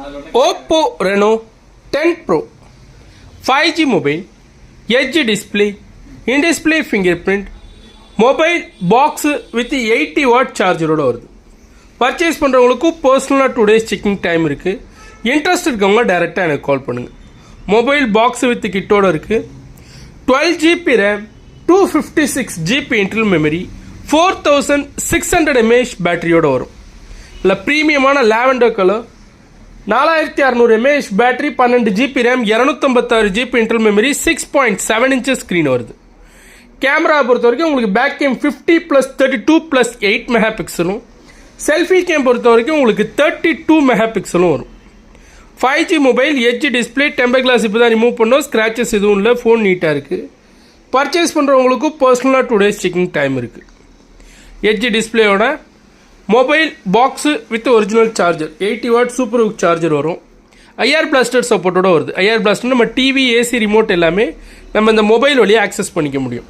Oppo Reno 10 Pro 5G mobile, Edge display, in-display fingerprint, mobile box with 80 watt சார்ஜரோட வருது. Purchase பண்ணுறவங்களுக்கு பர்சனலாக 2 days checking time இருக்குது. Interest இருக்கவங்க டைரெக்டாக எனக்கு கால் பண்ணுங்கள். மொபைல் பாக்ஸ் வித் கிட்டோட இருக்குது. 12 GB RAM, 256 GB internal memory, 4600 mAh பேட்டரியோடு வரும். இல்லை ப்ரீமியமான lavender colour, 4600 mAh battery, 12 GB RAM, 256 GB internal memory, 6.7 inches screen வருது. கேமரா பொறுத்த வரைக்கும் உங்களுக்கு பேக் கேம் 50+32+8 மெகா பிக்சலும், செல்ஃபி கேம் பொறுத்த வரைக்கும் உங்களுக்கு 32 மெகா பிக்சலும் வரும். 5G mobile, edge display, temper glass இப்போ தான் ரிமூவ் பண்ணோம். ஸ்க்ராச்சஸ் எதுவும் இல்லை. ஃபோன் நீட்டாக இருக்குது. பர்ச்சேஸ் பண்ணுறவங்களுக்கும் பர்சனலாக 2 days செக்கிங் டைம் இருக்குது. எட்ஜ் டிஸ்பிளேயோட mobile box with original charger, 80 watt super ஹுக் சார்ஜர் வரும். ஐஆர் பிளாஸ்டர் சப்போர்ட்டோட வருது. ஐஆர் பிளாஸ்டர் நம்ம டிவி, ஏசி ரிமோட் எல்லாமே நம்ம இந்த மொபைல் வழியாக ஆக்சஸ் பண்ணிக்க முடியும்.